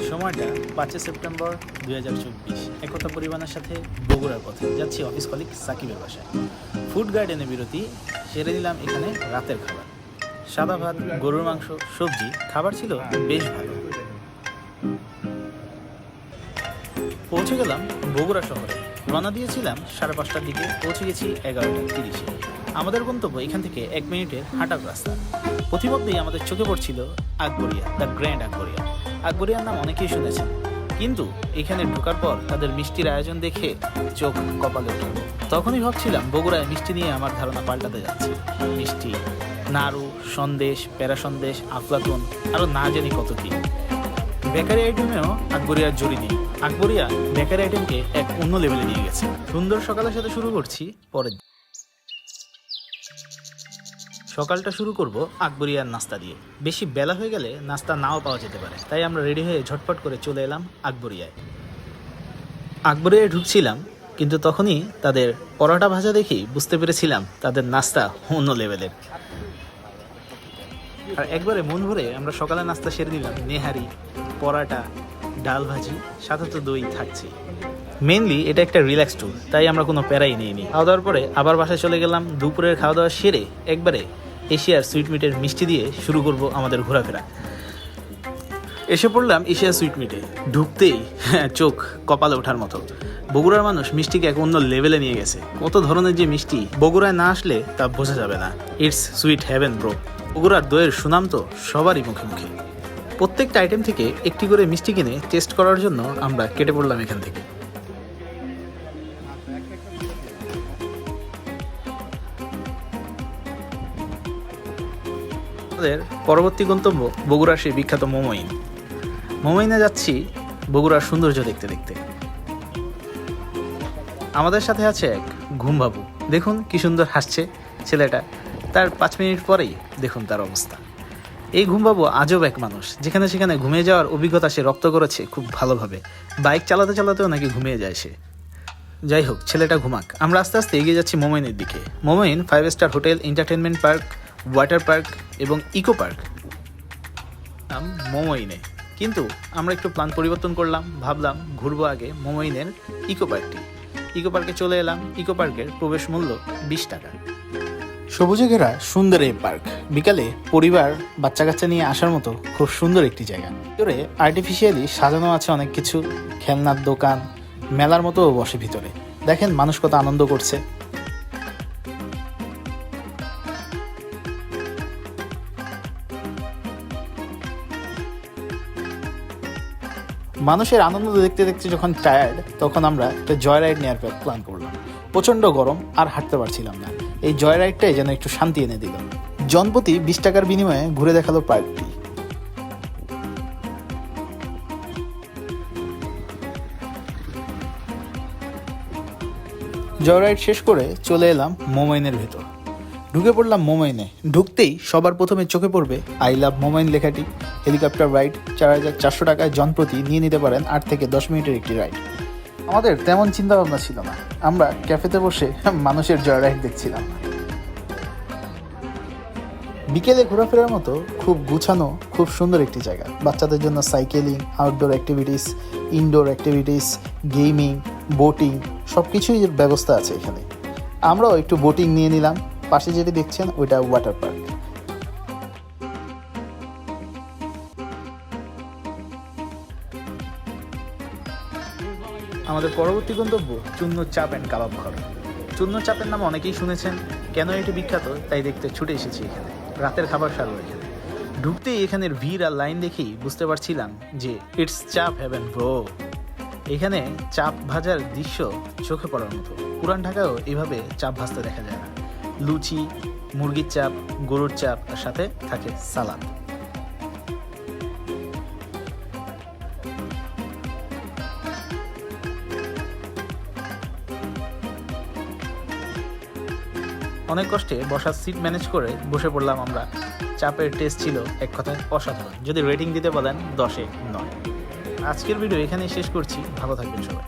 সময়টা 5 সেপ্টেম্বর 2024। একতা পরিবহনের সাথে বগুড়ার পথে যাচ্ছি অফিস কলিগ সাকিবের বাসায়। ফুড গার্ডেনে বিরতি সেরে নিলাম এখানে রাতের খাবার। সাদা ভাত, গরুর মাংস, সবজি, খাবার ছিল বেশ ভালো। পৌঁছে গেলাম বগুড়া শহরে। রওনা দিয়েছিলাম 5:30টার দিকে, পৌঁছে গেছি 11:30-এ। আমাদের গন্তব্য এখান থেকে 1 মিনিটের হাঁটার রাস্তা। প্রতিমধ্যেই আমাদের চোখে পড়ছিল আকবরিয়া, দ্য গ্র্যান্ড আকবরিয়া। আকবরিয়ার নাম অনেকেই শুনেছেন, কিন্তু এখানে ঢোকার পর তাদের মিষ্টির আয়োজন দেখে চোখ কপালে উঠল। তখনই ভাবছিলাম বগুড়ায় মিষ্টি নিয়ে আমার ধারণা পাল্টাতে যাচ্ছে। মিষ্টি, নাড়ু, সন্দেশ, প্যারা সন্দেশ, আফলাতুন, আরও না জানি কত কি। বেকারি আইটেমেও আকবরিয়ার জড়ি নেই। আকবরিয়া বেকারি আইটেমকে এক অন্য লেভেলে নিয়ে গেছে। সুন্দর সকালের সাথে শুরু করছি পরের দিন। সকালটা শুরু করব আকবরিয়ার নাস্তা দিয়ে। বেশি বেলা হয়ে গেলে নাস্তা নাও পাওয়া যেতে পারে, তাই আমরা রেডি হয়ে ঝটপট করে চলে এলাম আকবরিয়ায়। আকবরিয়ায় ঢুকছিলাম, কিন্তু তখনই তাদের পরোটা ভাজা দেখেই বুঝতে পেরেছিলাম তাদের নাস্তা অন্য লেভেলের। আর একবারে মন ভরে আমরা সকালে নাস্তা সেরে নিলাম নেহারি, পরাটা, ডাল ভাজি, সাথে তো দই থাকছে। মেনলি এটা একটা রিল্যাক্স ট্যুর, তাই আমরা কোনো প্যারাই নিইনি। খাওয়া দাওয়ার পরে আবার বাসায় চলে গেলাম। দুপুরের খাওয়া দাওয়া সেরে একবারে এশিয়ার সুইটমিটের মিষ্টি দিয়ে শুরু করব আমাদের ঘোরাফেরা। এসে পড়লাম এশিয়া সুইটমিটে। ঢুকতেই চোখ কপালে ওঠার মতো। বগুড়ার মানুষ মিষ্টিকে এক অন্য লেভেলে নিয়ে গেছে। কত ধরনের যে মিষ্টি, বগুড়ায় না আসলে তা বোঝা যাবে না। It's sweet heaven bro. বগুড়ার দইয়ের সুনাম তো সবারই মুখে মুখে। প্রত্যেকটা আইটেম থেকে একটি করে মিষ্টি কিনে টেস্ট করার জন্য আমরা কেটে পড়লাম এখান থেকে। আমাদের পরবর্তী গন্তব্য বগুড়ার সেই বিখ্যাত মোমোইন। মোমোইনে যাচ্ছি বগুড়ার সৌন্দর্য দেখতে দেখতে। আমাদের সাথে আছে এক ঘুমবাবু। দেখুন কি সুন্দর হাসছে ছেলেটা। তার 5 মিনিট পরেই দেখুন তার অবস্থা। এই ঘুমবাবু আজব এক মানুষ, যেখানে সেখানে ঘুমিয়ে যাওয়ার অভিজ্ঞতা সে রপ্ত করেছে খুব ভালোভাবে। বাইক চালাতে চালাতেও নাকি ঘুমিয়ে যায় সে। যাই হোক, ছেলেটা ঘুমাক। আমরা আস্তে আস্তে এগিয়ে যাচ্ছি মোমোইনের দিকে। মোমোইন 5 star hotel, entertainment park, water park এবং ইকো পার্ক নাম মোমোইনে। কিন্তু আমরা একটু প্ল্যান পরিবর্তন করলাম, ভাবলাম ঘুরবো আগে মোমোইনের ইকো পার্কটি। ইকো পার্কে চলে এলাম। ইকো পার্কের প্রবেশ মূল্য 20 টাকা। সবুজে ঘেরা সুন্দর এই পার্ক। বিকালে পরিবার বাচ্চা কাচ্চা নিয়ে আসার মতো খুব সুন্দর একটি জায়গা। ভিতরে আর্টিফিশিয়ালি সাজানো আছে অনেক কিছু, খেলনার দোকান, মেলার মতো বসে ভিতরে। দেখেন মানুষ কত আনন্দ করছে। মানুষের আনন্দ দেখতে দেখতে যখন টায়ার্ড, তখন আমরা একটা জয় রাইড নেওয়ার প্ল্যান করলাম। প্রচণ্ড গরম, আর হাঁটতে পারছিলাম না। এই জয় রাইডটাই যেন একটু শান্তি এনে দিল। জনপ্রতি 20 টাকার বিনিময়ে ঘুরে দেখালো পার্কটি। জয় রাইড শেষ করে চলে এলাম মোমোইনের ভেতর। ঢুকে পড়লাম মোমোইনে। ঢুকতেই সবার প্রথমে চোখে পড়বে আই লাভ মোমোইন লেখাটি। হেলিকপ্টার রাইড 4,400 টাকায় জনপ্রতি নিয়ে নিতে পারেন 8 থেকে 10 মিনিটের একটি রাইড। আমাদের তেমন চিন্তা ভাবনা ছিল না, আমরা ক্যাফেতে বসে মানুষের জয় রাইড দেখছিলাম। বিকেলে ঘোরাফেরার মতো খুব গুছানো, খুব সুন্দর একটি জায়গা। বাচ্চাদের জন্য cycling, outdoor activities, indoor activities, gaming, boating সব কিছুই ব্যবস্থা আছে এখানে। আমরাও একটু বোটিং নিয়ে নিলাম। পাশে যেটি দেখছেন ওইটা ওয়াটার পার্ক। আমাদের পরবর্তী গন্তব্য চুন্নু চাপ অ্যান্ড কাবাব ঘর। চুন্নু চাপের নাম অনেকেই শুনেছেন, কেন এটি বিখ্যাত তাই দেখতে ছুটে এসেছি এখানে। রাতের খাবার সারবো এখানে। ঢুকতেই এখানের ভিড় আর লাইন দেখেই বুঝতে পারছিলাম যে ইটস চাপ হেভেন ব্রো। এখানে চাপ ভাজার দৃশ্য চোখে পড়ার মতো। পুরান ঢাকায়ও এভাবে চাপ ভাজতে দেখা যায় না। লুচি, মুরগির চাপ, গরুর চাপ, আর সাথে থাকে সালাদ। অনেক কষ্টে বসার সিট ম্যানেজ করে বসে পড়লাম আমরা। চাপের টেস্ট ছিল এক কথায় অসাধারণ। যদি রেটিং দিতে বলেন 10-এ 9। আজকের ভিডিও এখানেই শেষ করছি। ভালো থাকবেন সবাই।